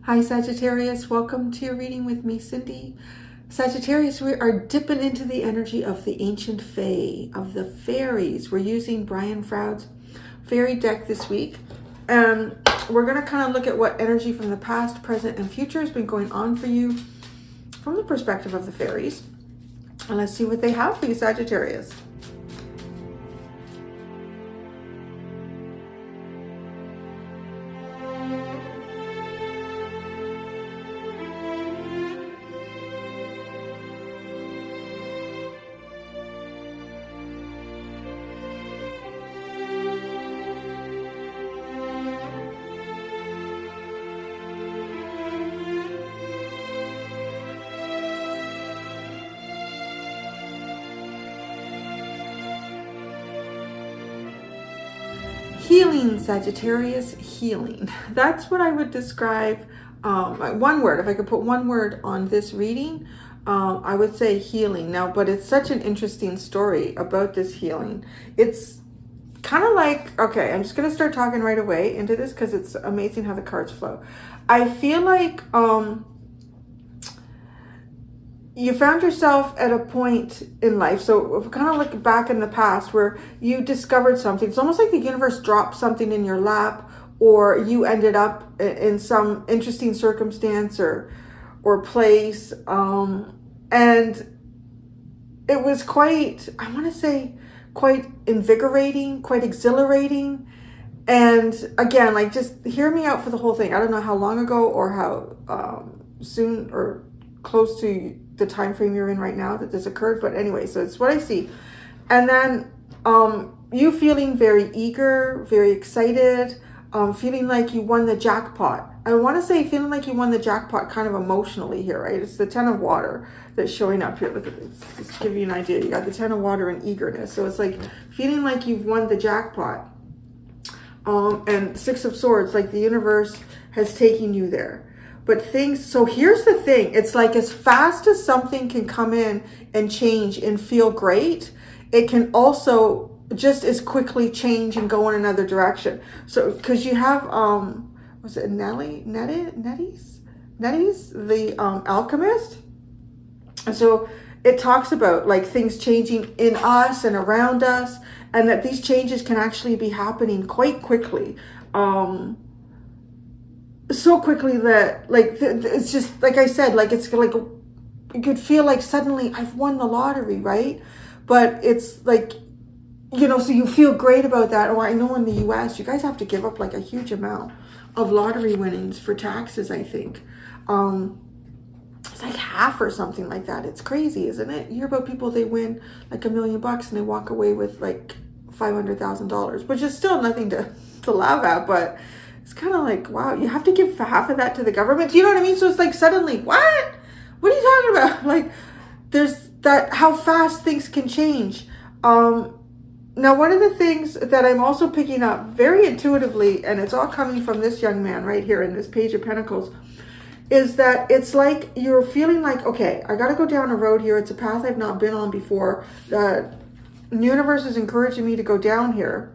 Hi Sagittarius, welcome to your reading with me, Cindy. Sagittarius, we are dipping into the energy of the ancient fae, of the fairies. We're using Brian Froud's fairy deck this week. And we're going to kind of look at what energy from the past, present, and future has been going on for you from the perspective of the fairies. And let's see what they have for you, Sagittarius. Healing, Sagittarius, healing. That's what I would describe, one word. If I could put one word on this reading, I would say healing. Now, but it's such an interesting story about this healing. It's kind of like, okay, I'm just going to start talking right away into this because it's amazing how the cards flow. I feel like you found yourself at a point in life, so kind of look back in the past where you discovered something. It's almost like the universe dropped something in your lap, or you ended up in some interesting circumstance or place, and it was quite, I want to say, quite invigorating, quite exhilarating. And again, like, just hear me out for the whole thing. I don't know how long ago or how soon or close to the time frame you're in right now that this occurred, but anyway, so it's what I see. And then you feeling very eager, very excited, feeling like you won the jackpot. I want to say feeling like you won the jackpot kind of emotionally here, right? It's the Ten of Water that's showing up here. Look at this, just to give you an idea. You got the Ten of Water and eagerness, so it's like feeling like you've won the jackpot. And Six of Swords, like the universe has taken you there. But things, so here's the thing, it's like as fast as something can come in and change and feel great, it can also just as quickly change and go in another direction. So, because you have, was it Nettie's, the alchemist? And so it talks about like things changing in us and around us, and that these changes can actually be happening quite quickly. So quickly that like it's just like I said, like it's like you could feel like suddenly I've won the lottery, right? But it's like, you know, so you feel great about that. Or I know in the US you guys have to give up like a huge amount of lottery winnings for taxes, I think. It's like half or something like that. It's crazy, isn't it? You hear about people, they win like $1 million and they walk away with like $500,000, which is still nothing to laugh at, but it's kind of like, wow, you have to give half of that to the government. Do you know what I mean? So it's like suddenly, what? What are you talking about? Like, there's that, how fast things can change. Now, one of the things that I'm also picking up very intuitively, and it's all coming from this young man right here in this Page of Pentacles, is that it's like you're feeling like, okay, I got to go down a road here. It's a path I've not been on before. The universe is encouraging me to go down here.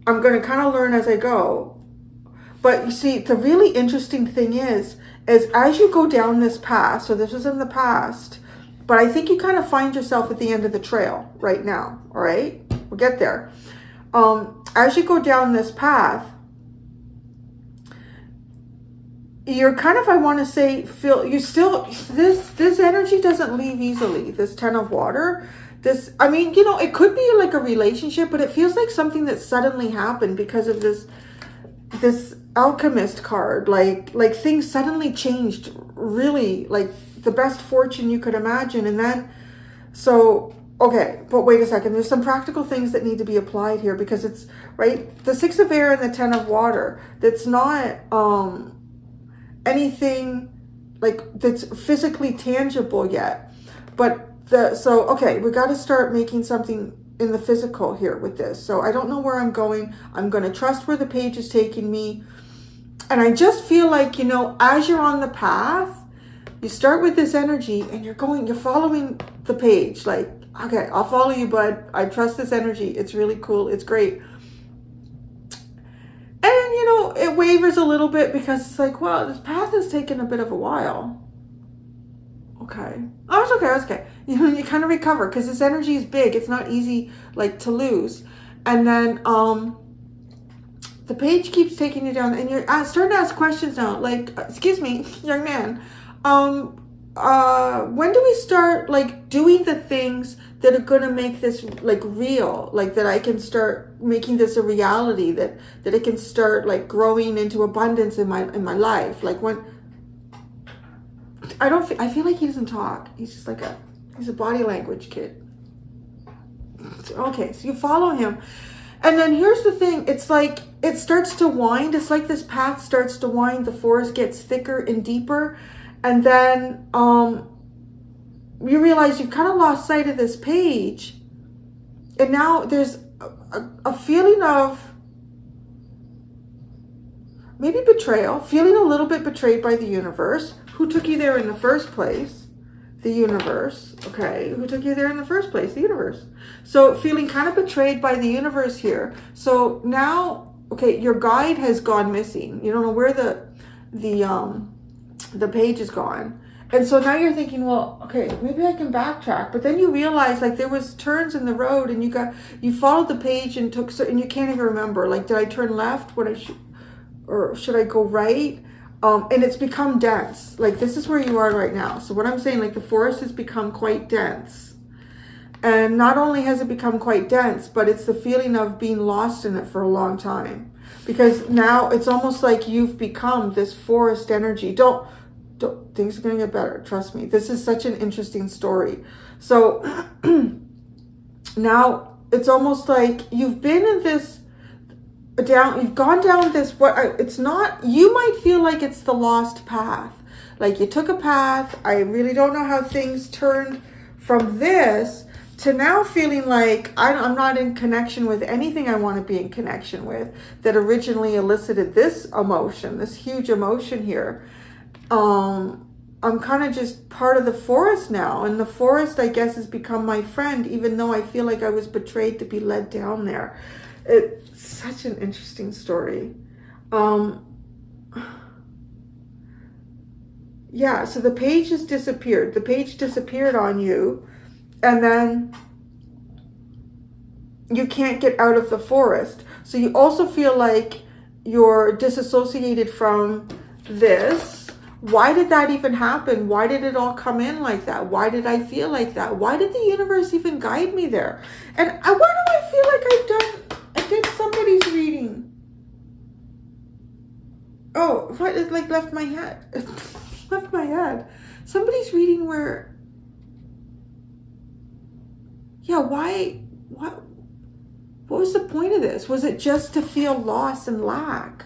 I'm going to kind of learn as I go. But you see, the really interesting thing is as you go down this path, so this is in the past, but I think you kind of find yourself at the end of the trail right now, all right? We'll get there. As you go down this path, you're kind of, I want to say, feel, you still, this energy doesn't leave easily, this Ten of Water. This, I mean, you know, it could be like a relationship, but it feels like something that suddenly happened because of this alchemist card. Like things suddenly changed, really, like the best fortune you could imagine. And then, so, okay, but wait a second. There's some practical things that need to be applied here because it's, right, the Six of Air and the Ten of Water, that's not anything like that's physically tangible yet. But so, okay, we got to start making something in the physical here with this. So I don't know where I'm going. I'm going to trust where the page is taking me. And I just feel like, you know, as you're on the path, you start with this energy and you're following the page. Like, okay, I'll follow you, bud. I trust this energy. It's really cool. It's great. And, you know, it wavers a little bit because it's like, well, this path has taken a bit of a while. Okay. Oh, it's okay. It's okay. You know, you kind of recover because this energy is big. It's not easy, like, to lose. And then, the page keeps taking you down and you're starting to ask questions now. Like, excuse me, young man. When do we start, like, doing the things that are going to make this, like, real? Like, that I can start making this a reality, that it can start, like, growing into abundance in my life. Like, when I feel like he doesn't talk. He's just like he's a body language kid. Okay, so you follow him. And then here's the thing. It's like, it starts to wind. It's like this path starts to wind. The forest gets thicker and deeper. And then you realize you've kind of lost sight of this page. And now there's a feeling of maybe betrayal, feeling a little bit betrayed by the universe. Who took you there in the first place? The universe. Okay, who took you there in the first place? The universe. So feeling kind of betrayed by the universe here. So now, okay, your guide has gone missing. You don't know where the page is gone. And so now you're thinking, well, okay, maybe I can backtrack. But then you realize, like, there was turns in the road and you followed the page and and you can't even remember. Like, did I turn left or should I go right? And it's become dense. Like, this is where you are right now. So what I'm saying, like, the forest has become quite dense. And not only has it become quite dense, but it's the feeling of being lost in it for a long time. Because now it's almost like you've become this forest energy. Don't things are going to get better. Trust me. This is such an interesting story. So now it's almost like you've been in this you've gone down this, you might feel like it's the lost path. Like, you took a path. I really don't know how things turned from this to now feeling like I'm not in connection with anything I want to be in connection with, that originally elicited this emotion, this huge emotion here. I'm kind of just part of the forest now. And the forest, I guess, has become my friend, even though I feel like I was betrayed to be led down there. It's such an interesting story. Yeah, so the page has disappeared. The page disappeared on you, and then you can't get out of the forest. So you also feel like you're disassociated from this. Why did that even happen? Why did it all come in like that? Why did I feel like that? Why did the universe even guide me there? And why do I feel like I did somebody's reading? Oh, what? It like left my head. It left my head. Somebody's reading where, yeah, why, what was the point of this? Was it just to feel loss and lack?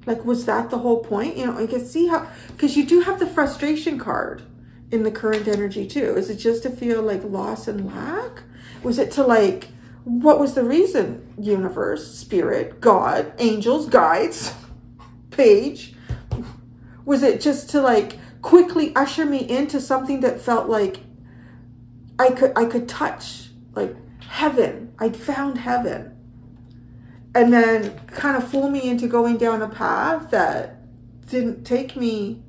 Like, was that the whole point? You know, I can see how, because you do have the frustration card in the current energy too. Is it just to feel like loss and lack? Was it to like, what was the reason? Universe, spirit, God, angels, guides, page. Was it just to like quickly usher me into something that felt like I could touch, like heaven? I'd found heaven. And then kind of fool me into going down a path that didn't take me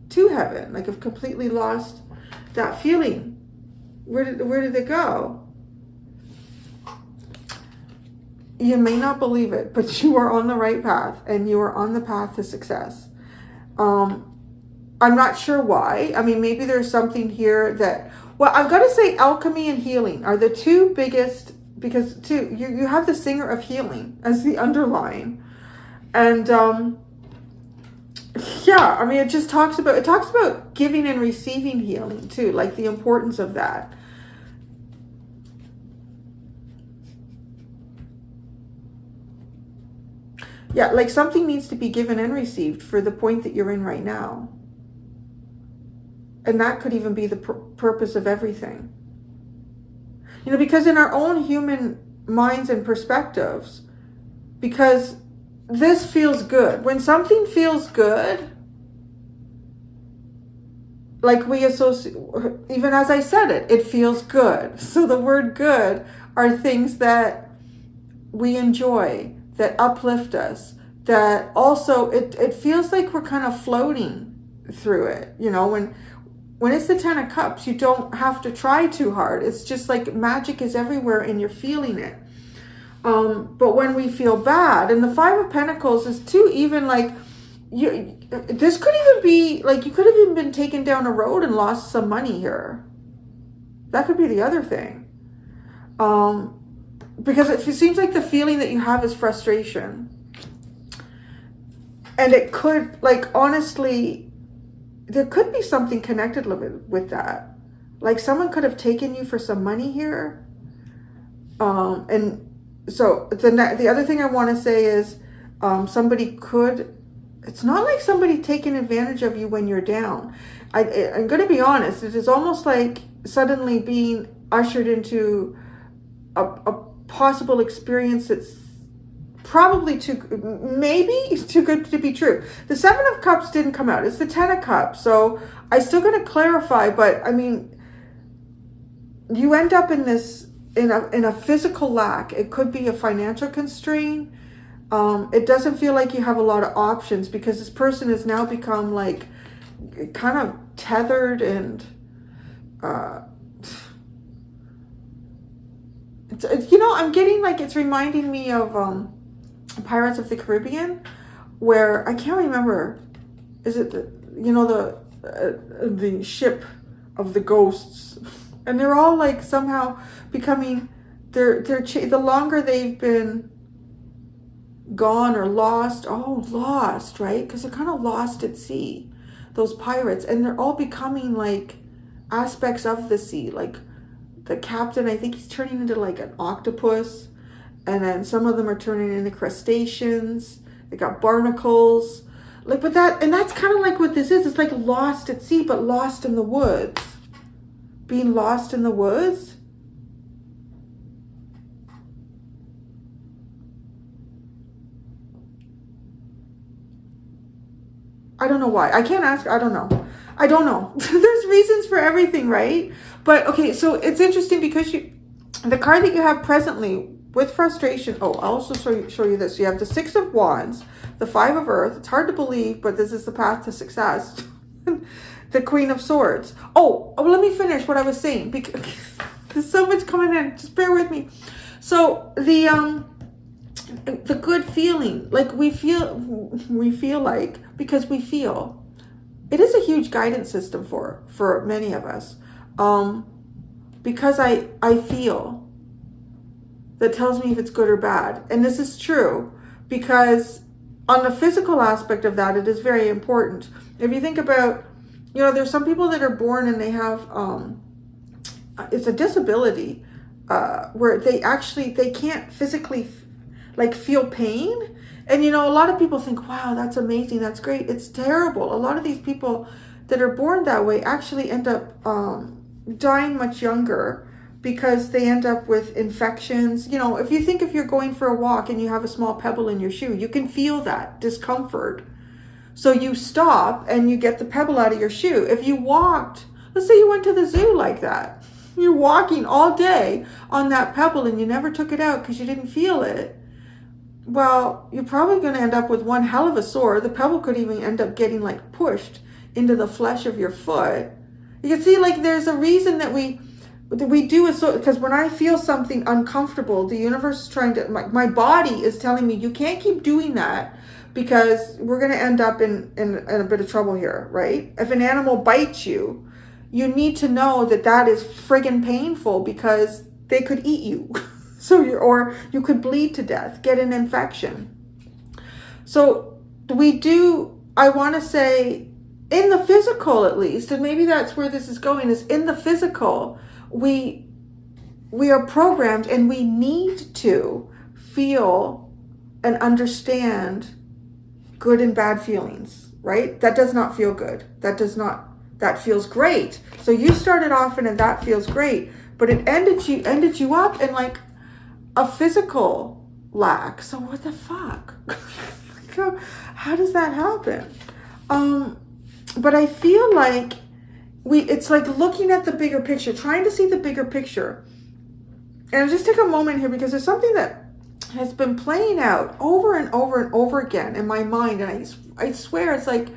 to heaven. Like, I've completely lost that feeling. Where did it go? You may not believe it, but you are on the right path, and you are on the path to success. I'm not sure why. I mean, maybe there's something here that, well, I've got to say alchemy and healing are the two biggest, because too, you have the singer of healing as the underline. And yeah, I mean, it talks about giving and receiving healing too, like the importance of that. Yeah, like something needs to be given and received for the point that you're in right now. And that could even be the purpose of everything. You know, because in our own human minds and perspectives, because this feels good. When something feels good, like we associate, even as I said it, it feels good. So the word good are things that we enjoy, that uplift us, that also it feels like we're kind of floating through it. You know, when it's the 10 of Cups, you don't have to try too hard. It's just like magic is everywhere and you're feeling it. But when we feel bad, and the 5 of Pentacles is too, even like, this could even be like you could have even been taken down a road and lost some money here. That could be the other thing. Because it seems like the feeling that you have is frustration. And it could, like, honestly, there could be something connected with that. Like someone could have taken you for some money here. And so the other thing I want to say is somebody could, it's not like somebody taking advantage of you when you're down. I'm going to be honest. It is almost like suddenly being ushered into a possible experience that's probably maybe too good to be true. The 7 of Cups didn't come out. It's the 10 of Cups. So I still got to clarify, but I mean, you end up in this, in a physical lack. It could be a financial constraint. It doesn't feel like you have a lot of options because this person has now become like kind of tethered and it's, you know, I'm getting like, it's reminding me of Pirates of the Caribbean, where I can't remember, is it the ship of the ghosts, and they're all like somehow becoming, the longer they've been gone or lost, right? Because they're kind of lost at sea, those pirates, and they're all becoming like aspects of the sea. Like the captain, I think he's turning into like an octopus, and then some of them are turning into crustaceans. They got barnacles, like, but that's kind of like what this is. It's like lost at sea, but lost in the woods. Being lost in the woods. I don't know why. I can't ask. I don't know. There's reasons for everything, right? But okay, so it's interesting because the card that you have presently with frustration. Oh, I'll also show you this. You have the 6 of Wands, the 5 of Earth. It's hard to believe, but this is the path to success. The Queen of Swords. Oh, let me finish what I was saying because there's so much coming in. Just bear with me. So the good feeling, like we feel like, because we feel, it is a huge guidance system for many of us. Because I feel, that tells me if it's good or bad. And this is true because on the physical aspect of that, it is very important. If you think about, you know, there's some people that are born and they have, it's a disability, where they can't physically like feel pain. And, you know, a lot of people think, wow, that's amazing. That's great. It's terrible. A lot of these people that are born that way actually end up, dying much younger because they end up with infections. You know, if you're going for a walk and you have a small pebble in your shoe, you can feel that discomfort. So you stop and you get the pebble out of your shoe. If you walked, let's say you went to the zoo like that, you're walking all day on that pebble and you never took it out because you didn't feel it. Well, you're probably going to end up with one hell of a sore. The pebble could even end up getting like pushed into the flesh of your foot. You can see, like, there's a reason that we do it, so because when I feel something uncomfortable, the universe is trying to, my body is telling me you can't keep doing that because we're going to end up in a bit of trouble here, right? If an animal bites you, you need to know that is friggin' painful because they could eat you. Or you could bleed to death, get an infection. So I want to say, in the physical at least, and maybe that's where this is going, is in the physical, we are programmed and we need to feel and understand good and bad feelings, right? That does not feel good. That feels great. So you started off and that feels great, but it ended you up in like a physical lack. So what the fuck? How does that happen? But I feel like it's like looking at the bigger picture, trying to see the bigger picture. And I'll just take a moment here because there's something that has been playing out over and over and over again in my mind. And I swear it's like,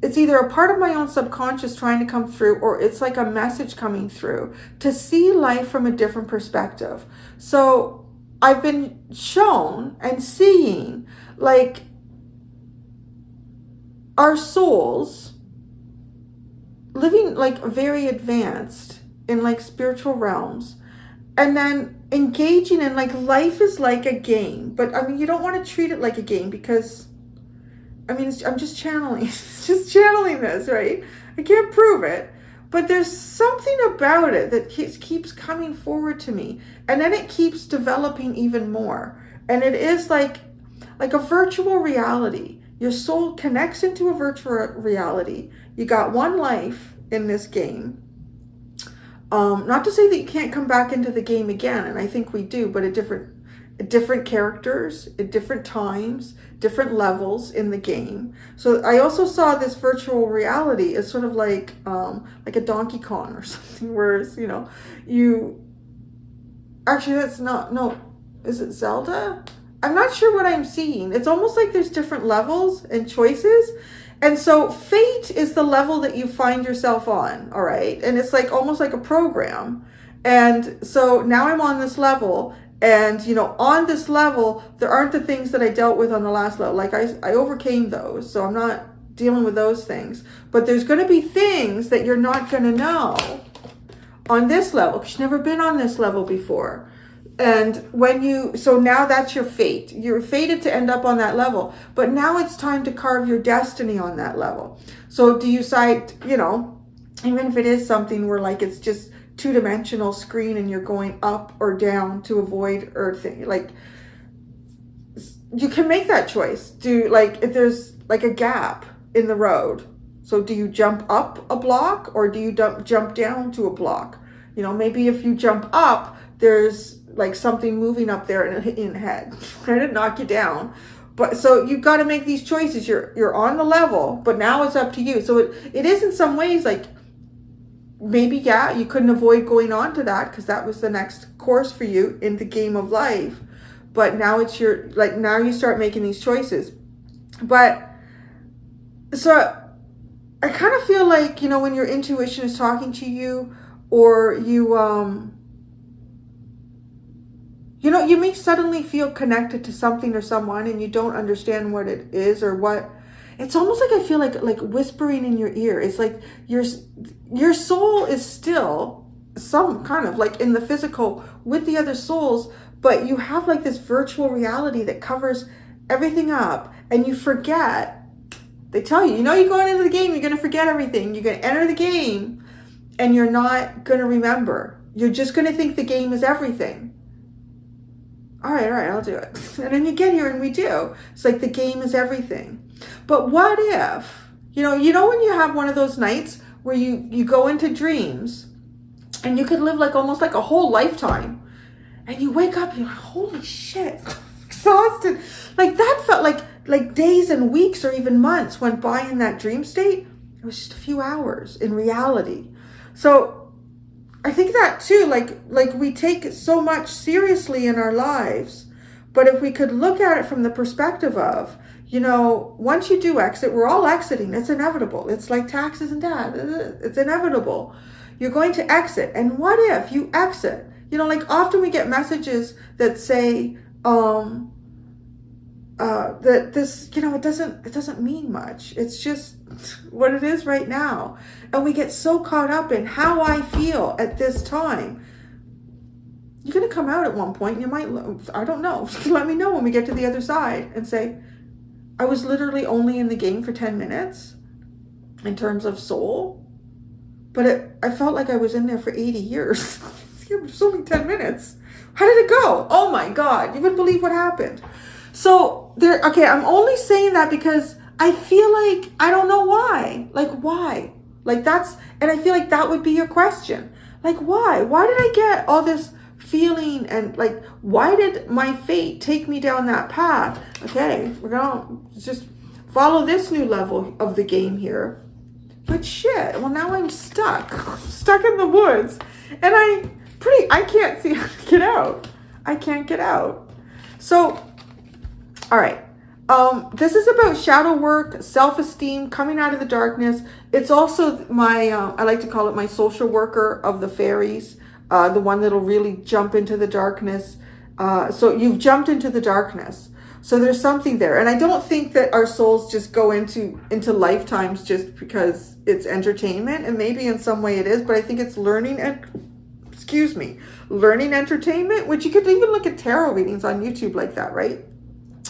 it's either a part of my own subconscious trying to come through, or it's like a message coming through to see life from a different perspective. So I've been shown and seeing like our souls living like very advanced in like spiritual realms, and then engaging in like life is like a game. But I mean, you don't want to treat it like a game because I mean, I'm just channeling, just channeling this, right? I can't prove it, but there's something about it that keeps coming forward to me, and then it keeps developing even more. And it is like a virtual reality. Your soul connects into a virtual reality. You got one life in this game. Not to say that you can't come back into the game again, and I think we do, but at different characters, at different times, different levels in the game. So I also saw this virtual reality as sort of like a Donkey Kong or something, whereas, you know, actually that's not, no, is it Zelda? I'm not sure what I'm seeing. It's almost like there's different levels and choices. And so fate is the level that you find yourself on, all right? And it's like almost like a program. And so now I'm on this level, and, you know, on this level, there aren't the things that I dealt with on the last level. Like I overcame those, so I'm not dealing with those things. But there's going to be things that you're not going to know on this level because you've never been on this level before. And so now that's your fate. You're fated to end up on that level. But now it's time to carve your destiny on that level. So do you decide, you know, even if it is something where like it's just two-dimensional screen and you're going up or down to avoid earthing, like you can make that choice. If there's like a gap in the road, so do you jump up a block or do you jump down to a block? You know, maybe if you jump up, there's like something moving up there and it'll hit you in the head, trying to knock you down. But so you've got to make these choices. You're on the level, but now it's up to you. So it is in some ways like, maybe, yeah, you couldn't avoid going on to that because that was the next course for you in the game of life. But now it's now you start making these choices. But so I kind of feel like, you know, when your intuition is talking to you, or you know, you may suddenly feel connected to something or someone and you don't understand what it is or what. It's almost like I feel like whispering in your ear. It's like your soul is still some kind of like in the physical with the other souls, but you have like this virtual reality that covers everything up, and you forget. They tell you, you know, you're going into the game, you're going to forget everything. You're going to enter the game and you're not going to remember. You're just going to think the game is everything. All right, I'll do it. And then you get here and we do. It's like the game is everything. But what if, you know when you have one of those nights where you go into dreams and you could live like almost like a whole lifetime, and you wake up and you're like, holy shit, exhausted. Like that felt like days and weeks or even months went by in that dream state. It was just a few hours in reality. So I think that too, like we take so much seriously in our lives, but if we could look at it from the perspective of, you know, once you do exit, we're all exiting. It's inevitable. It's like taxes and debt. It's inevitable. You're going to exit. And what if you exit? You know, like often we get messages that say that this, you know, it doesn't mean much. It's just what it is right now. And we get so caught up in how I feel at this time. You're going to come out at one point and you might, I don't know, let me know when we get to the other side and say, I was literally only in the game for 10 minutes in terms of soul, but I felt like I was in there for 80 years. It was only 10 minutes. How did it go? Oh my God, you wouldn't believe what happened. So okay, I'm only saying that because I feel like, I don't know why. Like why? Like and I feel like that would be your question. Like why? Why did I get all this feeling and like, why did my fate take me down that path? Okay, we're gonna just follow this new level of the game here. But shit, well, now I'm stuck in the woods, and I can't see how to get out. I can't get out. So, all right. This is about shadow work, self-esteem, coming out of the darkness. It's also my, I like to call it my social worker of the fairies, the one that'll really jump into the darkness. So you've jumped into the darkness. So there's something there. And I don't think that our souls just go into lifetimes just because it's entertainment. And maybe in some way it is, but I think it's learning entertainment, which you could even look at tarot readings on YouTube like that, right?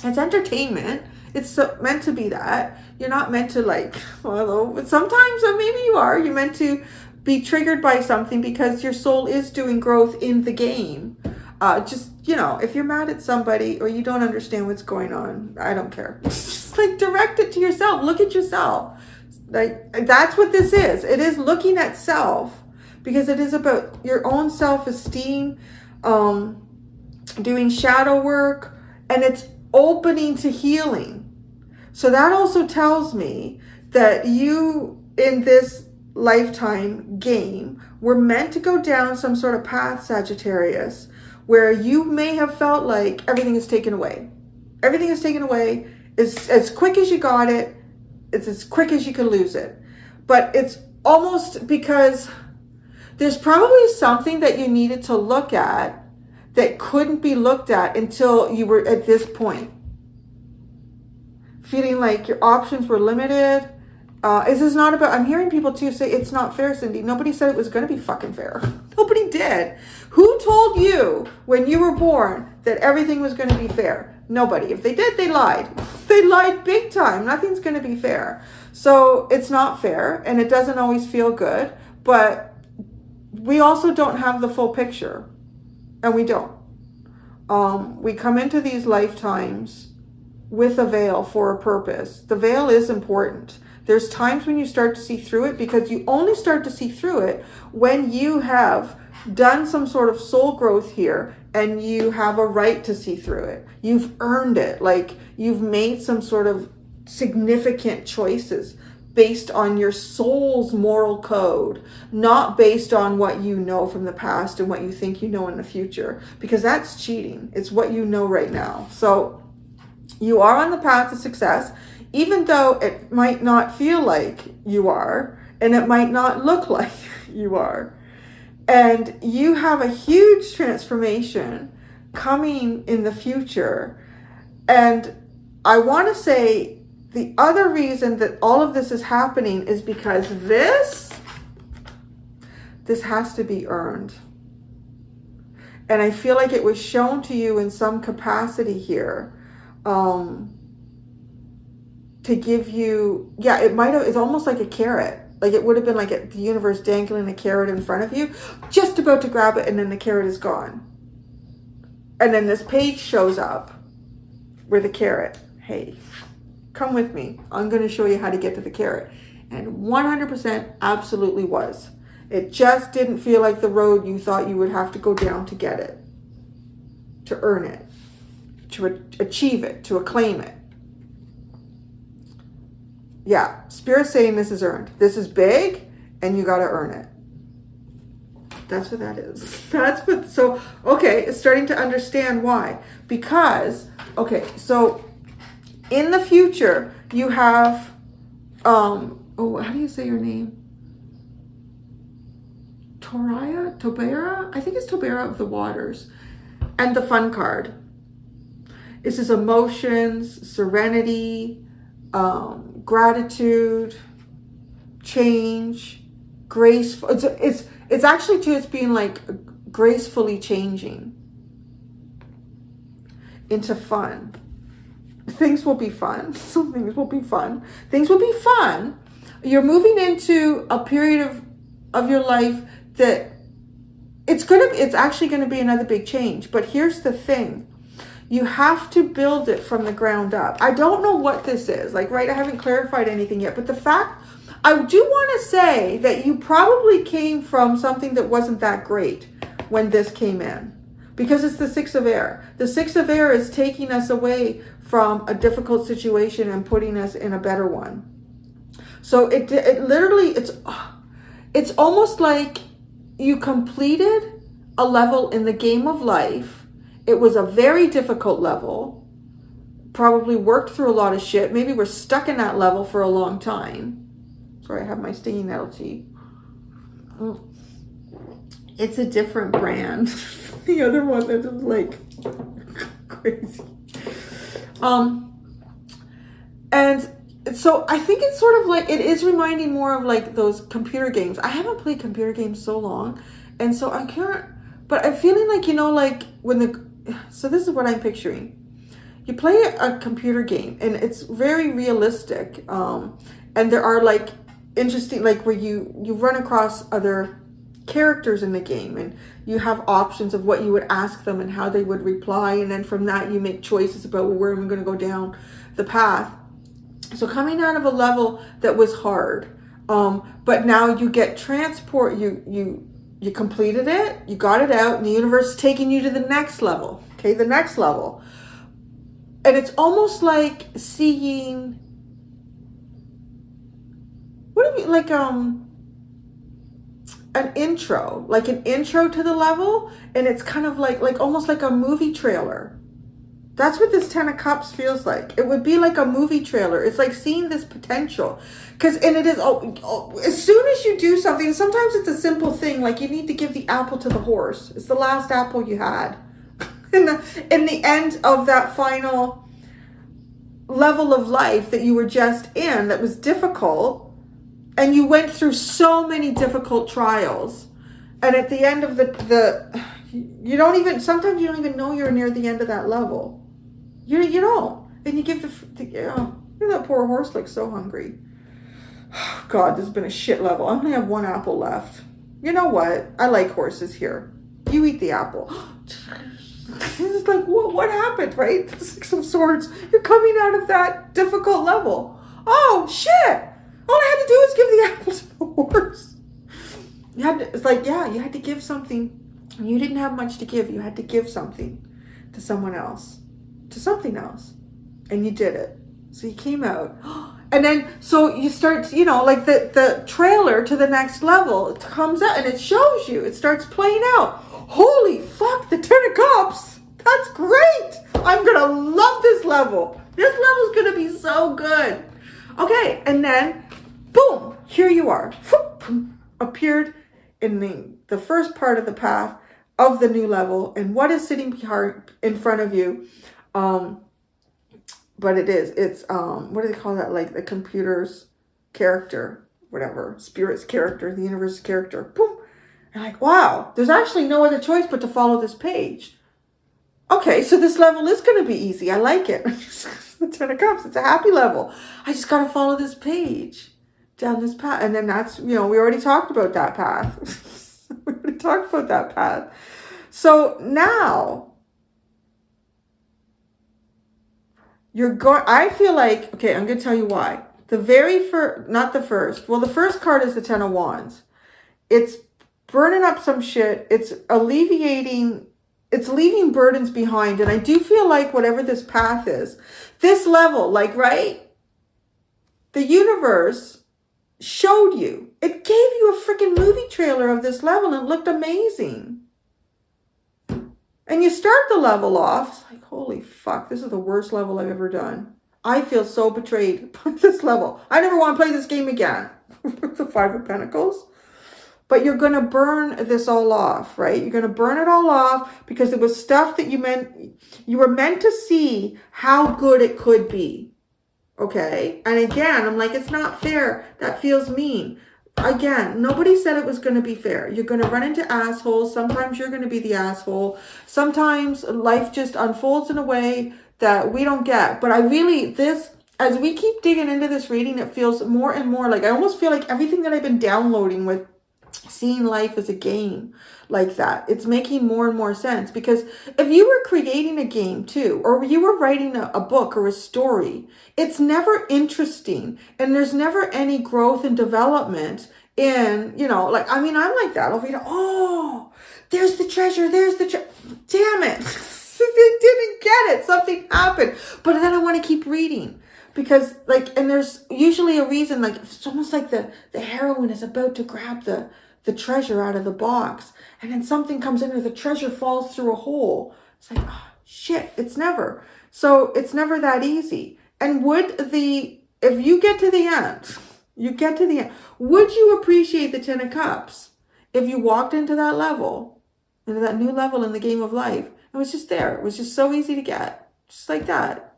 It's entertainment. It's meant to be that. You're not meant to like, but sometimes maybe you are. You're meant to be triggered by something because your soul is doing growth in the game. Just, if you're mad at somebody or you don't understand what's going on, I don't care. Just like direct it to yourself. Look at yourself. Like that's what this is. It is looking at self because it is about your own self-esteem, doing shadow work, and it's opening to healing. So that also tells me that you in this lifetime game were meant to go down some sort of path, Sagittarius, where you may have felt like everything is taken away. Everything is taken away. It's as quick as you got it. It's as quick as you can lose it. But it's almost because there's probably something that you needed to look at that couldn't be looked at until you were at this point. Feeling like your options were limited. This is not about, I'm hearing people too say it's not fair, Cindy. Nobody said it was going to be fucking fair. Nobody did. Who told you when you were born that everything was going to be fair? Nobody. If they did, they lied. They lied big time. Nothing's going to be fair. So it's not fair and it doesn't always feel good, but we also don't have the full picture. And we don't. We come into these lifetimes with a veil for a purpose. The veil is important. There's times when you start to see through it because you only start to see through it when you have done some sort of soul growth here and you have a right to see through it. You've earned it. Like you've made some sort of significant choices based on your soul's moral code, not based on what you know from the past and what you think you know in the future, because that's cheating. It's what you know right now. So you are on the path to success, even though it might not feel like you are, and it might not look like you are. And you have a huge transformation coming in the future. And I want to say, the other reason that all of this is happening is because this has to be earned. And I feel like it was shown to you in some capacity here to give you, it's almost like a carrot. Like it would have been like the universe dangling a carrot in front of you, just about to grab it, and then the carrot is gone. And then this page shows up with a carrot. Hey, come with me. I'm going to show you how to get to the carrot. And 100% absolutely was. It just didn't feel like the road you thought you would have to go down to get it, to earn it, to achieve it, to acclaim it. Yeah, Spirit's saying this is earned. This is big and you got to earn it. That's what that is. It's starting to understand why. Because, so in the future, you have, how do you say your name? Tobera? I think it's Tobera of the Waters. And the fun card. This is emotions, serenity, gratitude, change, graceful. It's actually too, it's being like gracefully changing into fun. Things will be fun. Some things will be fun. Things will be fun. You're moving into a period of your life that it's actually going to be another big change. But here's the thing. You have to build it from the ground up. I don't know what this is. I haven't clarified anything yet. But the fact, I do want to say that you probably came from something that wasn't that great when this came in. because it's the Six of Air. The Six of Air is taking us away from a difficult situation and putting us in a better one. So it literally, it's almost like you completed a level in the game of life. It was a very difficult level. Probably worked through a lot of shit. Maybe we're stuck in that level for a long time. Sorry, I have my stinging nettle tea. It's a different brand. The other one that is like crazy. And so I think it's sort of like, it is reminding more of like those computer games. I haven't played computer games so long. And so I can't, but I'm feeling like, like so this is what I'm picturing. You play a computer game and it's very realistic. And there are like interesting, like where you run across other characters in the game and you have options of what you would ask them and how they would reply. And then from that, you make choices about, well, where am I going to go down the path? So coming out of a level that was hard, but now you get transport, you completed it, you got it out, and the universe is taking you to the next level. Okay, the next level. And it's almost like seeing, what do you mean, like an intro to the level, and it's kind of like almost like a movie trailer. That's what this 10 of Cups feels like. It would be like a movie trailer. It's like seeing this potential. And it is, as soon as you do something, sometimes it's a simple thing, like you need to give the apple to the horse. It's the last apple you had. in the end of that final level of life that you were just in, that was difficult, and you went through so many difficult trials. And at the end of sometimes you don't even know you're near the end of that level. You don't. And you give that poor horse looks so hungry. God, this has been a shit level. I only have one apple left. You know what? I like horses here. You eat the apple. It's like, what happened, right? The Six of Swords. You're coming out of that difficult level. Oh, shit. All I had to do was give the apple to the horse. You had to give something. You didn't have much to give. You had to give something to someone else, to something else. And you did it. So you came out. And then, so you start, like the trailer to the next level, it comes out and it shows you, it starts playing out. Holy fuck, the 10 of Cups. That's great. I'm going to love this level. This level is going to be so good. Okay. And then, boom, here you are. Appeared in the first part of the path of the new level. And what is sitting in front of you? But it's what do they call that? Like the computer's character, whatever, spirit's character, the universe's character. Boom. And like, wow, there's actually no other choice but to follow this page. Okay, so this level is going to be easy. I like it. The 10 of Cups, it's a happy level. I just got to follow this page down this path. And then that's, we already talked about that path. So now I feel like, okay, I'm going to tell you why. The first card is the 10 of Wands. It's burning up some shit. It's leaving burdens behind. And I do feel like whatever this path is, this level, right? The universe showed you. It gave you a freaking movie trailer of this level and it looked amazing. And you start the level off, it's like, holy fuck, this is the worst level I've ever done. I feel so betrayed by this level. I never want to play this game again. The 5 of Pentacles. But you're going to burn this all off, right? You're going to burn it all off because it was stuff that you were meant to see how good it could be. Okay? And again, I'm like, it's not fair. That feels mean. Again, nobody said it was going to be fair. You're going to run into assholes. Sometimes you're going to be the asshole. Sometimes life just unfolds in a way that we don't get. But as we keep digging into this reading, it feels more and more like, I almost feel like everything that I've been downloading with seeing life as a game like that, it's making more and more sense. Because if you were creating a game too, or you were writing a book or a story, it's never interesting and there's never any growth and development in, I'm like that. I'll read, there's the treasure, there's the treasure. Damn it. They didn't get it. Something happened. But then I want to keep reading. Because like, and there's usually a reason, like it's almost like the heroine is about to grab the treasure out of the box. And then something comes in or the treasure falls through a hole. It's like, oh, shit, it's never. So it's never that easy. And if you get to the end, would you appreciate the 10 of Cups if you walked into that level, into that new level in the game of life? It was just there. It was just so easy to get. Just like that.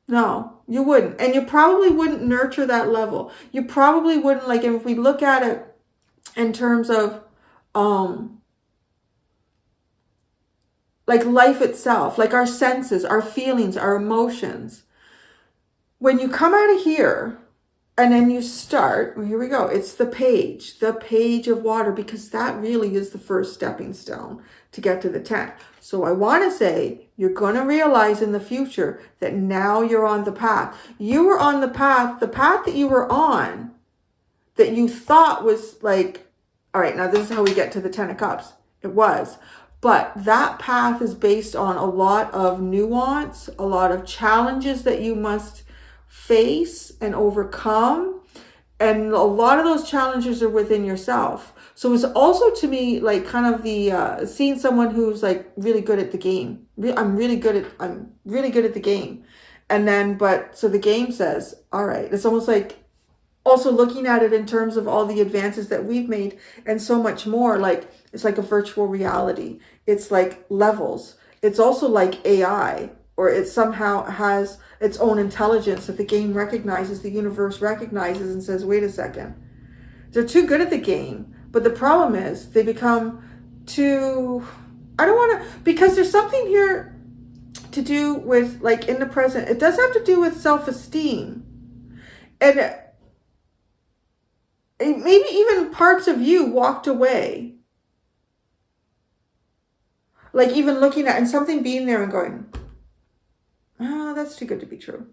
No, you wouldn't. And you probably wouldn't nurture that level. You probably wouldn't, like, if we look at it in terms of, like life itself, like our senses, our feelings, our emotions. When you come out of here and then you start, well, here we go. It's the page of water, because that really is the first stepping stone to get to the 10. So I want to say you're going to realize in the future that now you're on the path. You were on the path that you were on, that you thought was like, all right, now this is how we get to the 10 of Cups. It was. But that path is based on a lot of nuance, a lot of challenges that you must face and overcome. And a lot of those challenges are within yourself. So it's also, to me, like kind of the seeing someone who's like really good at the game. I'm really good at the game. And then, so the game says, all right, it's almost like also looking at it in terms of all the advances that we've made and so much more. Like it's like a virtual reality. It's like levels. It's also like AI, or it somehow has its own intelligence that the game recognizes, the universe recognizes, and says, wait a second. They're too good at the game. But the problem is they become too, I don't want to, because there's something here to do with, like, in the present. It does have to do with self-esteem. And maybe even parts of you walked away. Like even looking at and something being there and going, oh, that's too good to be true.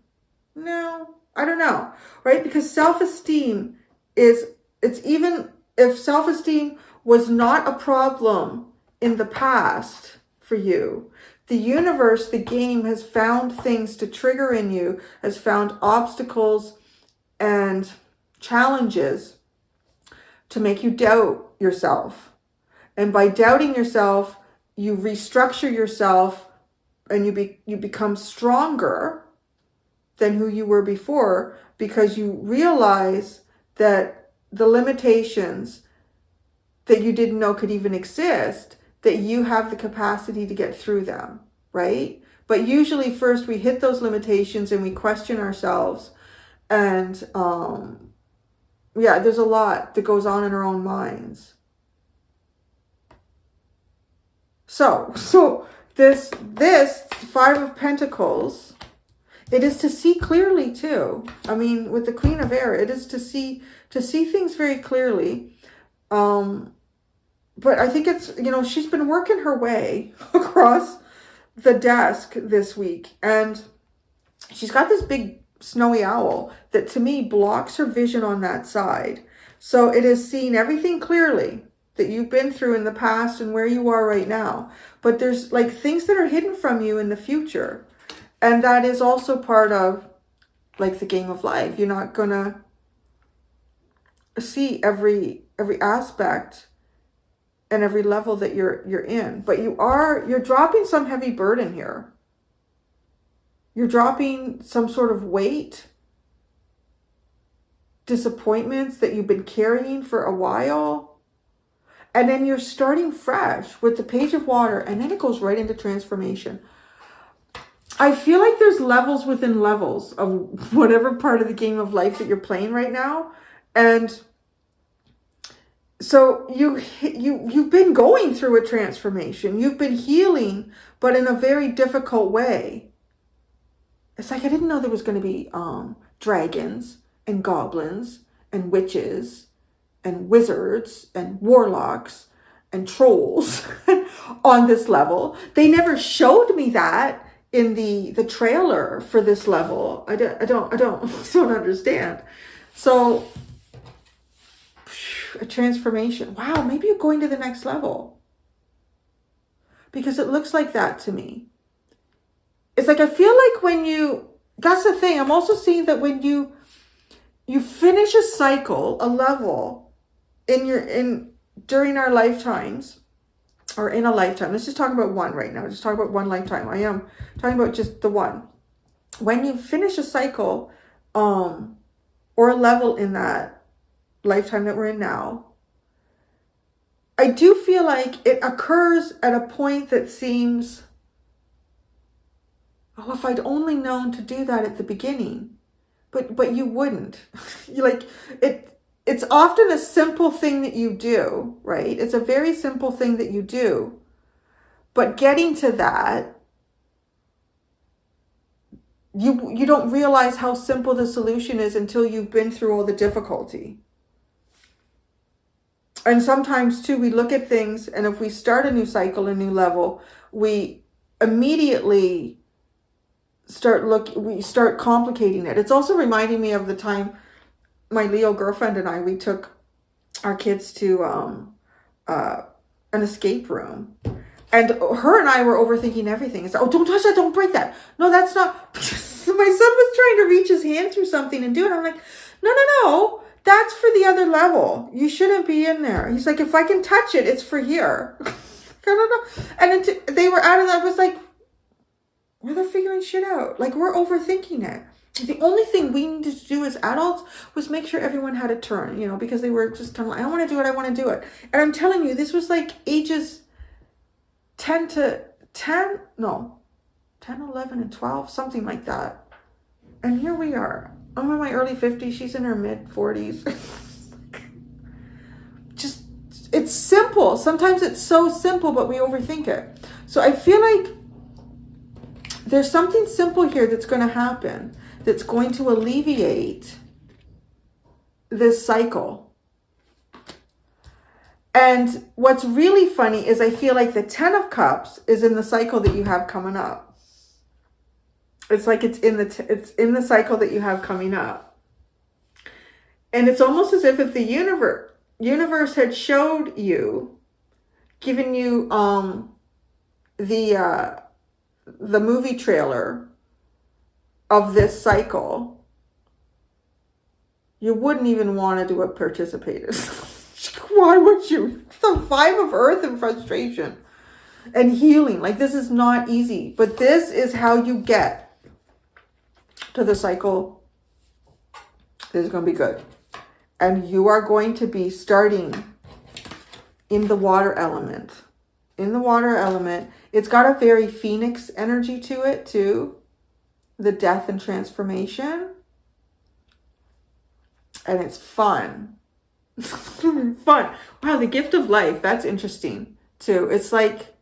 No, I don't know. Right? Because self-esteem it's even if self-esteem was not a problem in the past for you, the universe, the game has found things to trigger in you, has found obstacles and challenges to make you doubt yourself. And by doubting yourself, you restructure yourself and you become stronger than who you were before, because you realize that the limitations that you didn't know could even exist, that you have the capacity to get through them, right? But usually first we hit those limitations and we question ourselves. And there's a lot that goes on in our own minds. So this 5 of Pentacles, it is to see clearly too. I mean, with the Queen of Air, it is to see things very clearly. But I think it's, she's been working her way across the desk this week. And she's got this big snowy owl that to me blocks her vision on that side. So it is seeing everything clearly that you've been through in the past and where you are right now. But there's like things that are hidden from you in the future. And that is also part of like the game of life. You're not gonna see every aspect and every level that you're in. But you're dropping some heavy burden here. You're dropping some sort of weight, disappointments that you've been carrying for a while. And then you're starting fresh with the Page of Water, and then it goes right into transformation. I feel like there's levels within levels of whatever part of the game of life that you're playing right now. And so you've been going through a transformation. You've been healing, but in a very difficult way. It's like I didn't know there was going to be dragons and goblins and witches and wizards and warlocks and trolls on this level. They never showed me that in the trailer for this level. I don't understand. So a transformation. Wow, maybe you're going to the next level. because it looks like that to me. It's like, I feel like when you, that's the thing. I'm also seeing that when you finish a cycle, a level during our lifetimes, or in a lifetime. Let's just talk about one right now. Just talk about one lifetime. I am talking about just the one. When you finish a cycle, or a level in that lifetime that we're in now, I do feel like it occurs at a point that seems, oh, if I'd only known to do that at the beginning. But you wouldn't. You like it. It's often a simple thing that you do, right? It's a very simple thing that you do. But getting to that, you don't realize how simple the solution is until you've been through all the difficulty. And sometimes too, we look at things, and if we start a new cycle, a new level, we immediately we start complicating it. It's also reminding me of the time my Leo girlfriend and I, we took our kids to an escape room, and her and I were overthinking everything. It's like, oh, don't touch that, don't break that. No, that's not. My son was trying to reach his hand through something and do it. I'm like, no, that's for the other level. You shouldn't be in there. He's like, if I can touch it, it's for here. I don't know. And then they were out of that. I was like, well, they're figuring shit out. Like, we're overthinking it. The only thing we needed to do as adults was make sure everyone had a turn, because they were just kind of like, I want to do it, I want to do it. And I'm telling you, this was like ages 10, 11, and 12, something like that. And here we are. I'm in my early 50s. She's in her mid 40s. Just, it's simple. Sometimes it's so simple, but we overthink it. So I feel like there's something simple here that's going to happen, that's going to alleviate this cycle. And what's really funny is I feel like the 10 of Cups is in the cycle that you have coming up. It's like it's in the cycle that you have coming up. And it's almost as if the universe had showed you, given you the movie trailer of this cycle, you wouldn't even want to do it participated. Why would you? It's the 5 of Earth and frustration and healing. Like, this is not easy, but this is how you get to the cycle. This is going to be good. And you are going to be starting in the water element. In the water element, it's got a very phoenix energy to it too. The death and transformation. And it's fun. Fun. Wow, the gift of life. That's interesting too. It's like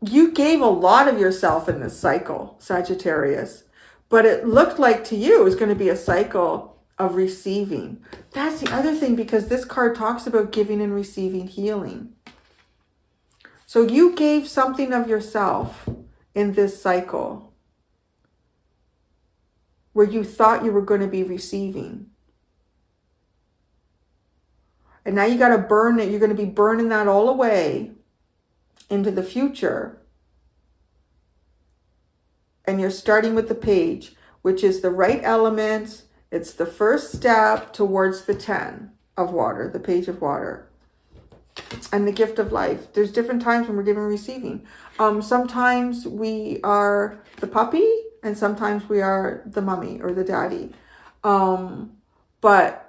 you gave a lot of yourself in this cycle, Sagittarius. But it looked like to you it was going to be a cycle of receiving. That's the other thing, because this card talks about giving and receiving healing. So you gave something of yourself in this cycle where you thought you were going to be receiving. And now you got to burn it. You're going to be burning that all away into the future. And you're starting with the Page, which is the right elements. It's the first step towards the 10 of water, the Page of Water. And the gift of life. There's different times when we're giving and receiving. Sometimes we are the puppy, and sometimes we are the mummy or the daddy. But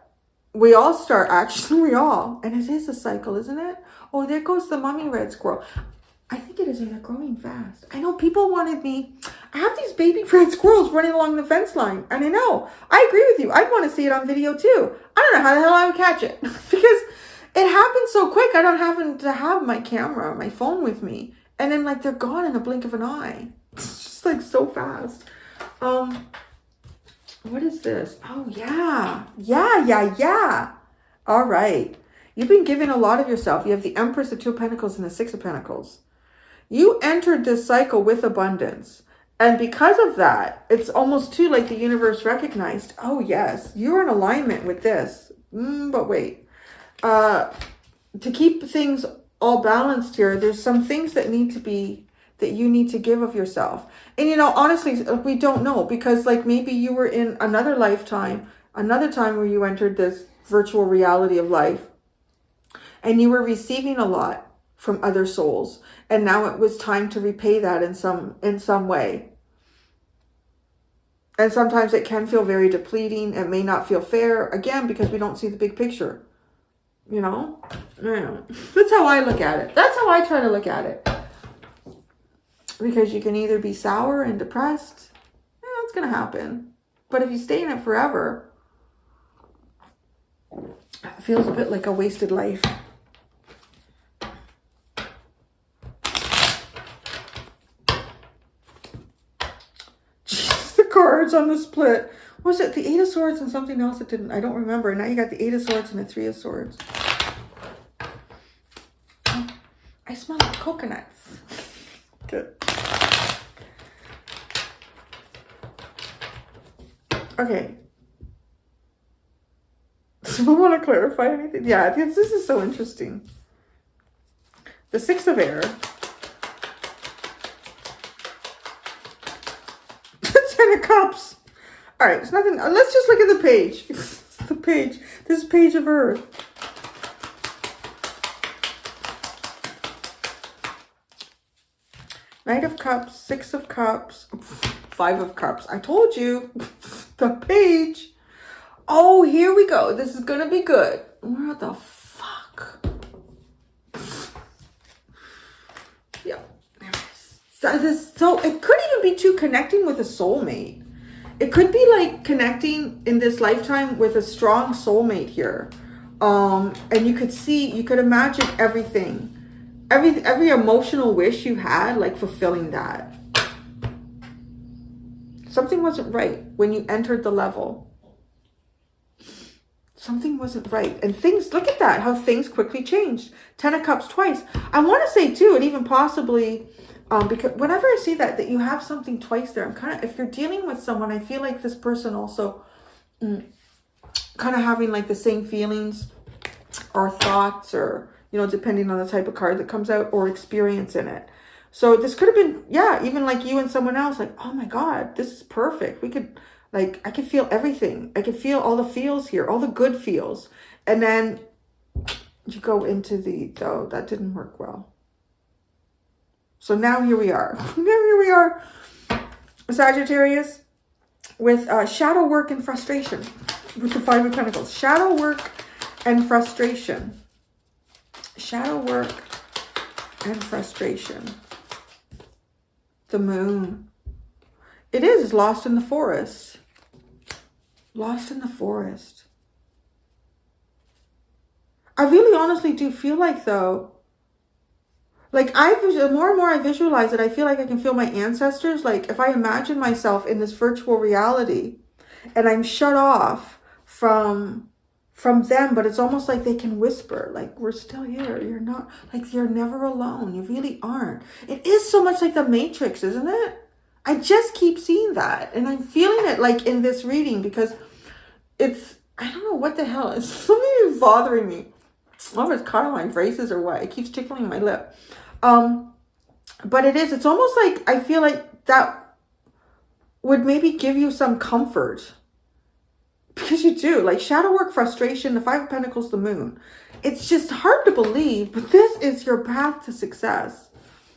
we all start, actually we all, and it is a cycle, isn't it? Oh, there goes the mummy red squirrel. I think it is, they're growing fast. I know people wanted me. I have these baby red squirrels running along the fence line. And I know, I agree with you. I'd want to see it on video too. I don't know how the hell I would catch it. Because it happens so quick. I don't happen to have my camera, my phone with me. And then like they're gone in the blink of an eye. It's just like so fast. What is this? Oh, yeah. Yeah. All right. You've been giving a lot of yourself. You have the Empress, the 2 of Pentacles, and the 6 of Pentacles. You entered this cycle with abundance. And because of that, it's almost too like the universe recognized, oh, yes, you're in alignment with this. But wait. To keep things all balanced here. There's some things that need to be, that you need to give of yourself. And, you know, honestly, we don't know, because like maybe you were in another lifetime, another time where you entered this virtual reality of life and you were receiving a lot from other souls. And now it was time to repay that in some way. And sometimes it can feel very depleting. It may not feel fair, again, because we don't see the big picture. You know? Yeah. That's how I look at it. That's how I try to look at it. Because you can either be sour and depressed. Yeah, it's going to happen. But if you stay in it forever, it feels a bit like a wasted life. Cards on the split. Was it the 8 of Swords and something else that didn't? I don't remember. Now you got the 8 of Swords and the 3 of Swords. Oh, I smell like coconuts. Good. Okay. So I want to clarify anything. Yeah, this is so interesting. The 6 of Air. 10 of Cups. All right, it's nothing. Let's just look at the page. The page. This page of Earth. Knight of Cups, 6 of Cups, 5 of Cups. I told you. The page. Oh, here we go. This is going to be good. What the fuck? Yeah. So it could even be too connecting with a soulmate. It could be like connecting in this lifetime with a strong soulmate here. And you could imagine everything. Every emotional wish you had, like fulfilling that. Something wasn't right when you entered the level. Something wasn't right. And things, look at that, how things quickly changed. 10 of Cups twice. I want to say too, and even possibly, because whenever I see that you have something twice there, I'm kind of, if you're dealing with someone, I feel like this person also kind of having like the same feelings or thoughts, or, you know, depending on the type of card that comes out, or experience in it. So this could have been, yeah, even like you and someone else, like, oh my God, this is perfect. We could, like, I could feel everything. I could feel all the feels here, all the good feels. And then you go into though, that didn't work well. So now here we are. Here we are, Sagittarius, with shadow work and frustration. With the 5 of Pentacles. Shadow work and frustration. Shadow work and frustration. The Moon. It is lost in the forest. Lost in the forest. I really honestly do feel like, though, like the more and more I visualize it, I feel like I can feel my ancestors. Like if I imagine myself in this virtual reality and I'm shut off from them, but it's almost like they can whisper, like, we're still here. You're not, like, you're never alone. You really aren't. It is so much like the Matrix, isn't it? I just keep seeing that. And I'm feeling it like in this reading, because it's, I don't know what the hell. It's something is bothering me. I don't know if it's caught on my braces or what. It keeps tickling my lip. But it's almost like, I feel like that would maybe give you some comfort. Because you do, like shadow work, frustration, the 5 of Pentacles, the Moon. It's just hard to believe, but this is your path to success.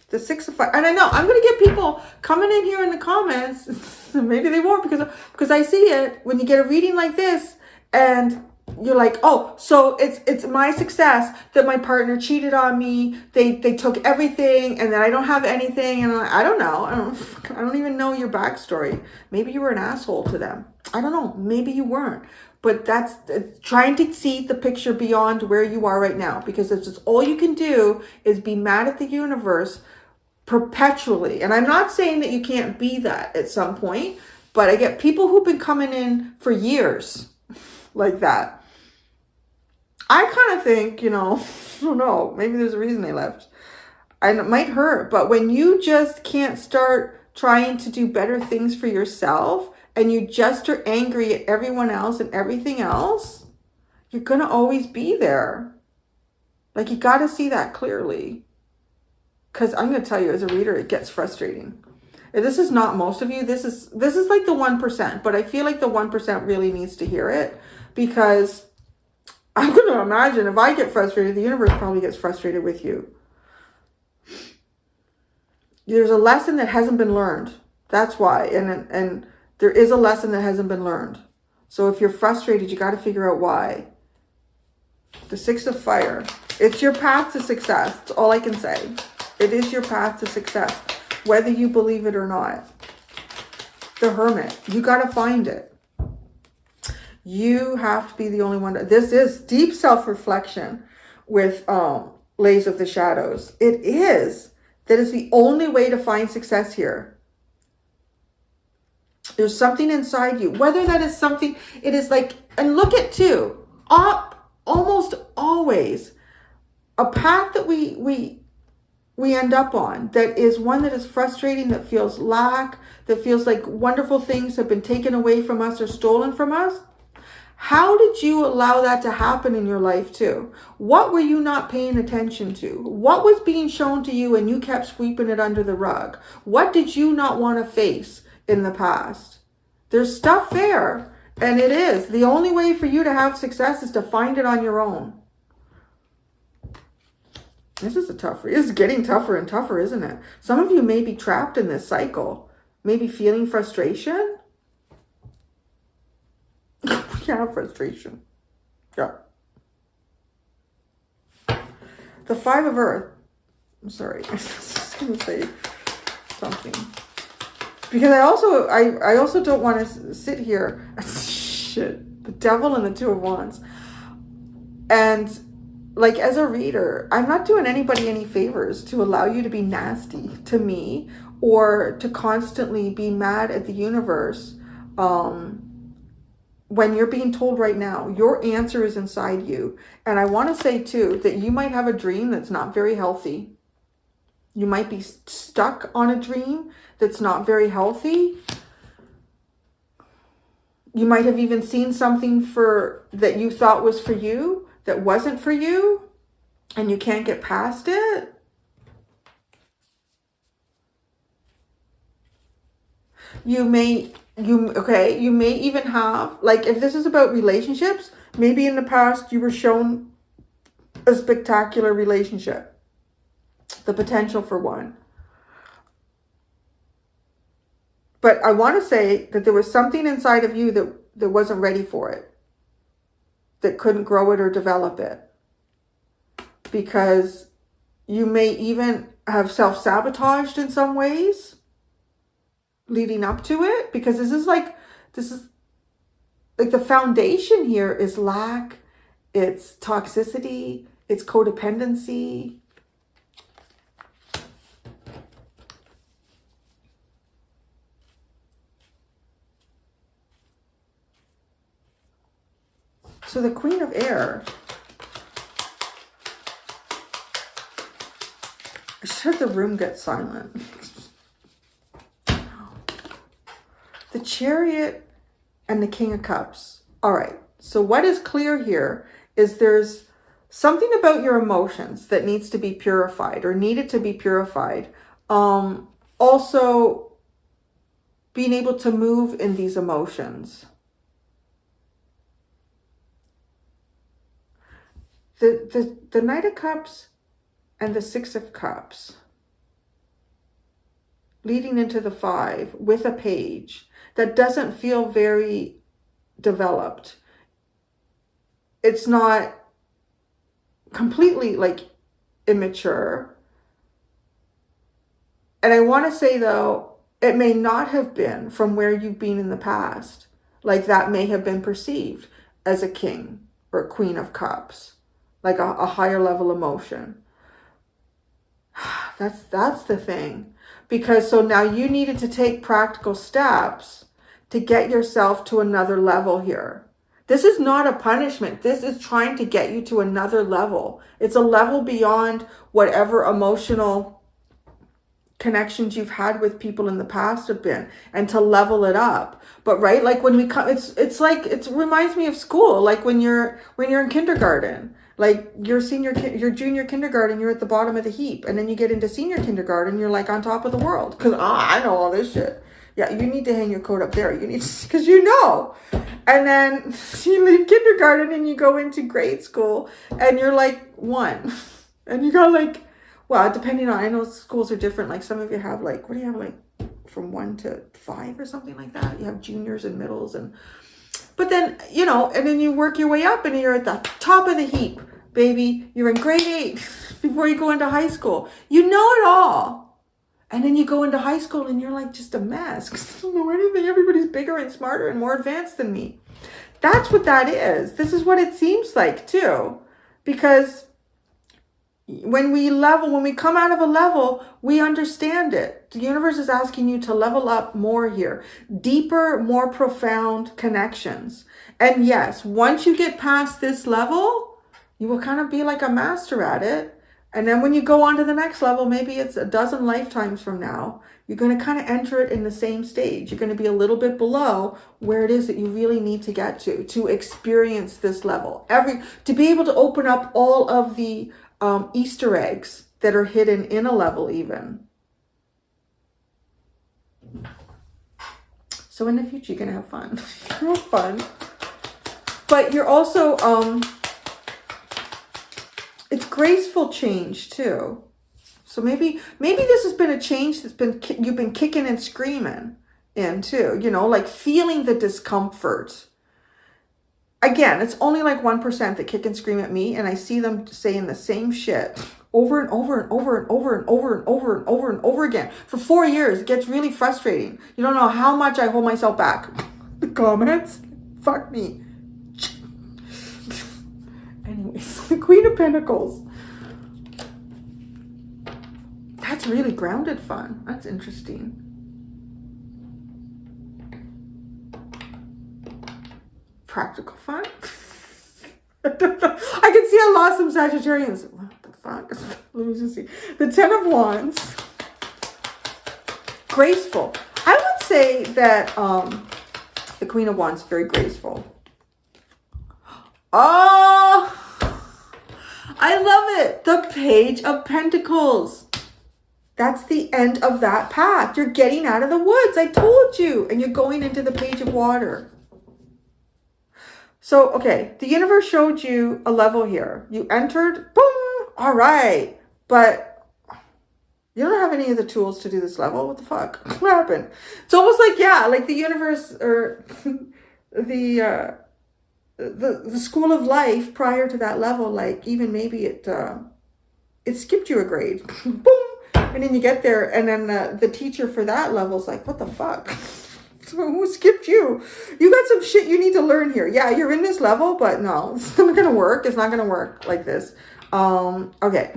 The 6 of Fire. And I know I'm going to get people coming in here in the comments. Maybe they won't, because I see it when you get a reading like this and you're like, oh, so it's my success that my partner cheated on me. They took everything and then I don't have anything. And I don't know. I don't even know your backstory. Maybe you were an asshole to them. I don't know. Maybe you weren't. But that's trying to see the picture beyond where you are right now. Because it's just all you can do is be mad at the universe perpetually. And I'm not saying that you can't be that at some point. But I get people who've been coming in for years like that. I kind of think, you know, I don't know, maybe there's a reason they left. And it might hurt, but when you just can't start trying to do better things for yourself and you just are angry at everyone else and everything else, you're going to always be there. Like, you got to see that clearly. Because I'm going to tell you, as a reader, it gets frustrating. And this is not most of you. This is like the 1%. But I feel like the 1% really needs to hear it. Because I'm going to imagine if I get frustrated, the universe probably gets frustrated with you. There's a lesson that hasn't been learned. That's why. And there is a lesson that hasn't been learned. So if you're frustrated, you got to figure out why. The Six of Fire. It's your path to success. That's all I can say. It is your path to success, whether you believe it or not. The Hermit. You got to find it. You have to be the only one. This is deep self-reflection with Lays of the Shadows. It is. That is the only way to find success here. There's something inside you. Whether that is something, it is like, and look at too, almost always, a path that we end up on that is one that is frustrating, that feels lack, that feels like wonderful things have been taken away from us or stolen from us. How did you allow that to happen in your life too? What were you not paying attention to? What was being shown to you and you kept sweeping it under the rug? What did you not want to face in the past? There's stuff there, and it is. The only way for you to have success is to find it on your own. This is this is getting tougher and tougher, isn't it? Some of you may be trapped in this cycle, maybe feeling frustration. Yeah, frustration. Yeah. The Five of Earth. I'm sorry. I was just going to say something. Because I also don't want to sit here. Shit. The Devil and the Two of Wands. And like, as a reader, I'm not doing anybody any favors to allow you to be nasty to me or to constantly be mad at the universe. When you're being told right now, your answer is inside you. And I want to say too, that you might have a dream that's not very healthy. You might be stuck on a dream that's not very healthy. You might have even seen something that you thought was for you that wasn't for you, and you can't get past it. You may even have, like, if this is about relationships, maybe in the past you were shown a spectacular relationship, the potential for one. But I want to say that there was something inside of you that wasn't ready for it, that couldn't grow it or develop it. Because you may even have self-sabotaged in some ways leading up to it, because this is like the foundation here is lack, it's toxicity, it's codependency. So the Queen of Air, I just heard the room get silent. The Chariot and the King of Cups. All right. So what is clear here is there's something about your emotions that needs to be purified or needed to be purified. Also being able to move in these emotions. The Knight of Cups and the Six of Cups leading into the Five with a page that doesn't feel very developed. It's not completely like immature. And I want to say though, it may not have been from where you've been in the past. Like that may have been perceived as a king or a Queen of Cups, like a higher level emotion. That's the thing. Because so now you needed to take practical steps to get yourself to another level here. This is not a punishment. This is trying to get you to another level. It's a level beyond whatever emotional connections you've had with people in the past have been, and to level it up. But right, like when we come, it's like, it reminds me of school, like when you're in kindergarten Like your junior kindergarten, you're at the bottom of the heap. And then you get into senior kindergarten, you're like on top of the world. Because I know all this shit. Yeah, you need to hang your coat up there. You need to, because you know. And then you leave kindergarten and you go into grade school and you're like 1. And you got like, well, depending on, I know schools are different. Like some of you have like, what do you have, like from 1 to 5 or something like that? You have juniors and middles but then, you know, and then you work your way up and you're at the top of the heap, baby. You're in grade 8 before you go into high school. You know it all. And then you go into high school and you're like just a mess. 'Cause I don't know anything. Everybody's bigger and smarter and more advanced than me. That's what that is. This is what it seems like too. Because when we come out of a level, we understand it. The universe is asking you to level up more here. Deeper, more profound connections. And yes, once you get past this level, you will kind of be like a master at it. And then when you go on to the next level, maybe it's a dozen lifetimes from now, you're going to kind of enter it in the same stage. You're going to be a little bit below where it is that you really need to get to experience this level. To be able to open up all of the Easter eggs that are hidden in a level even. So in the future, you're going to have fun. Have fun. But you're also, it's graceful change too. So maybe this has been a change that's you've been kicking and screaming in too, you know, like feeling the discomfort. Again, it's only like 1% that kick and scream at me, and I see them saying the same shit over and over and over and over and over and over and over and over again. For 4 years, it gets really frustrating. You don't know how much I hold myself back. The comments, fuck me. Anyways, the Queen of Pentacles. That's really grounded fun. That's interesting. Practical fun. I can see I lost some Sagittarians. What the fuck? Let me just see. The 10 of Wands. Graceful. I would say that the Queen of Wands is very graceful. Oh, I love it. The Page of Pentacles. That's the end of that path. You're getting out of the woods. I told you. And you're going into the Page of Water. So, okay, the universe showed you a level here. You entered, boom, all right. But you don't have any of the tools to do this level. What the fuck? What happened? It's almost like, yeah, like the universe or the school of life prior to that level, like even maybe it skipped you a grade. Boom. And then you get there and then the teacher for that level is like, what the fuck? Who skipped you? You got some shit you need to learn here. Yeah, you're in this level, but no, it's not gonna work. It's not gonna work like this. Okay,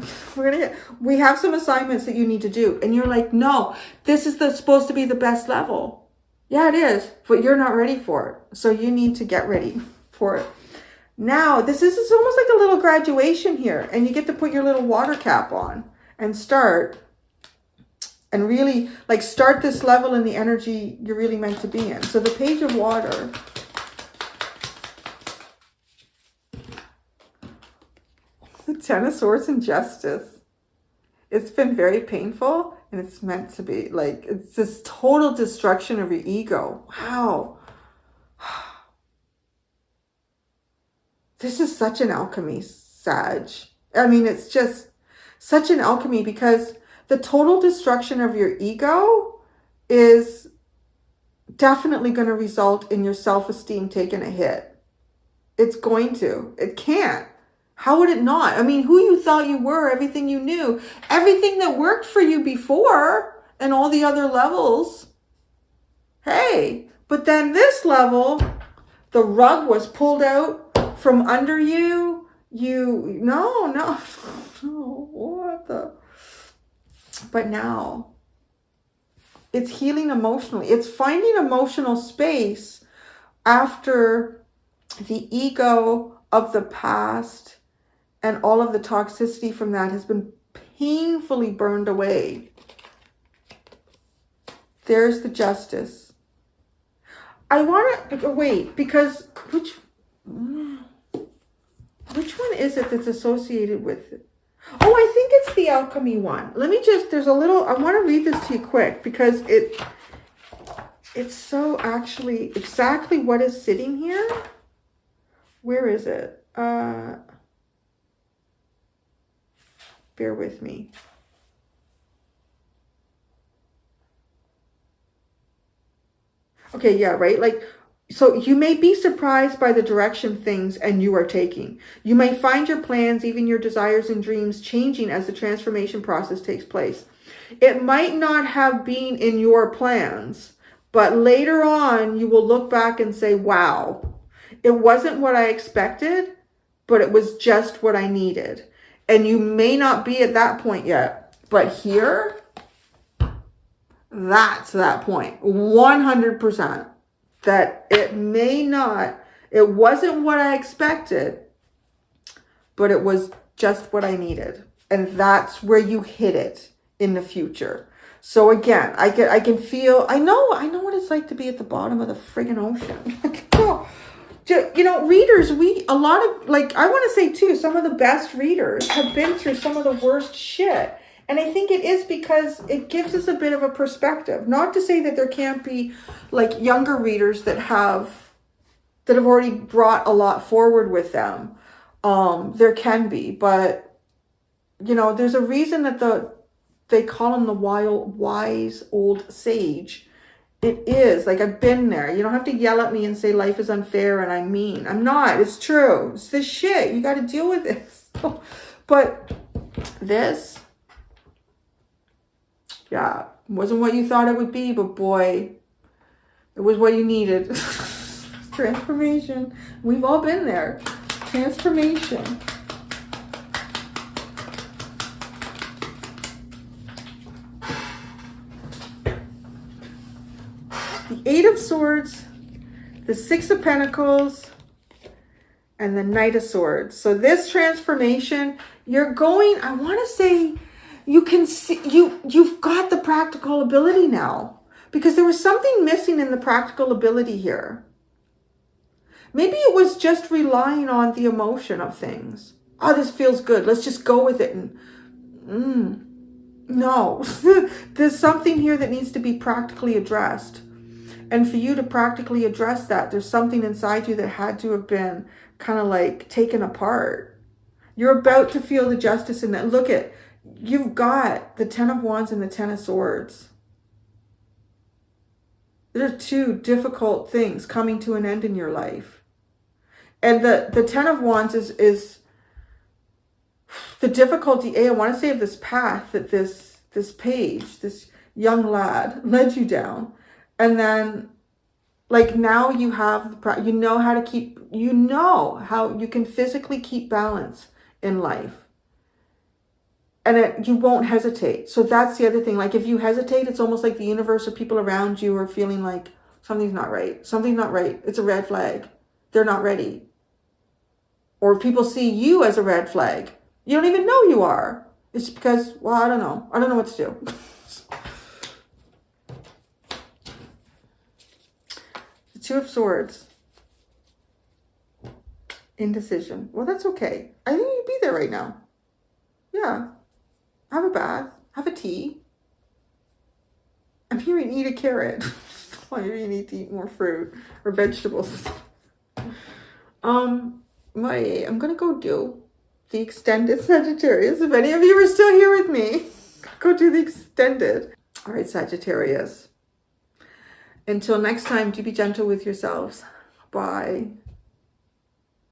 we have some assignments that you need to do, and you're like, no, this is supposed to be the best level. Yeah, it is, but you're not ready for it. So you need to get ready for it. Now, this is almost like a little graduation here, and you get to put your little water cap on and start. And really, like, start this level in the energy you're really meant to be in. So the Page of Water. The 10 of Swords and Justice. It's been very painful, and it's meant to be. Like, it's this total destruction of your ego. Wow. This is such an alchemy, Sag. I mean, it's just such an alchemy because the total destruction of your ego is definitely going to result in your self-esteem taking a hit. It's going to. It can't. How would it not? I mean, who you thought you were, everything you knew, everything that worked for you before and all the other levels. Hey, but then this level, the rug was pulled out from under you. No, what the... But now it's healing emotionally. It's finding emotional space after the ego of the past and all of the toxicity from that has been painfully burned away. There's the Justice. I want to wait because which one is it that's associated with it? Oh, I think it's the alchemy one. Let me just, there's a little, I want to read this to you quick because it's so actually exactly what is sitting here. Where is it? Bear with me. Okay, yeah, right? Like, so you may be surprised by the direction things and you are taking. You may find your plans, even your desires and dreams, changing as the transformation process takes place. It might not have been in your plans, but later on you will look back and say, wow, it wasn't what I expected, but it was just what I needed. And you may not be at that point yet, but here, that's that point, 100%. That it may not, it wasn't what I expected, but it was just what I needed. And that's where you hit it in the future. So again, I can feel, I know what it's like to be at the bottom of the friggin' ocean. You know, readers, a lot of, like, I want to say too, some of the best readers have been through some of the worst shit. And I think it is because it gives us a bit of a perspective. Not to say that there can't be like younger readers that have already brought a lot forward with them. There can be, but you know, there's a reason that they call him the wise old sage. It is like, I've been there. You don't have to yell at me and say life is unfair and I'm mean. I'm not. It's true. It's this shit. You got to deal with this. But this, yeah, wasn't what you thought it would be, but boy, it was what you needed. Transformation. We've all been there. Transformation. The Eight of Swords, the Six of Pentacles, and the Knight of Swords. So this transformation, you're going, I want to say, you can see, you've got the practical ability now, because there was something missing in the practical ability here. Maybe it was just relying on the emotion of things. Oh, this feels good. Let's just go with it. And no, there's something here that needs to be practically addressed. And for you to practically address that, there's something inside you that had to have been kind of like taken apart. You're about to feel the justice in that. Look at, you've got the Ten of Wands and the Ten of Swords. There are two difficult things coming to an end in your life. And the Ten of Wands is the difficulty, I want to say, of this path that this page, this young lad led you down. And then, like, now you have, you know how to keep, you know how you can physically keep balance in life. And you won't hesitate. So that's the other thing. Like, if you hesitate, it's almost like the universe or people around you are feeling like something's not right. Something's not right. It's a red flag. They're not ready. Or people see you as a red flag. You don't even know you are. It's because, well, I don't know. I don't know what to do. The Two of Swords. Indecision. Well, that's okay. I think you'd be there right now. Yeah. Have a bath. Have a tea. I'm hearing eat a carrot. Maybe you need to eat more fruit or vegetables. I'm going to go do the extended Sagittarius. If any of you are still here with me, go do the extended. All right, Sagittarius. Until next time, do be gentle with yourselves. Bye.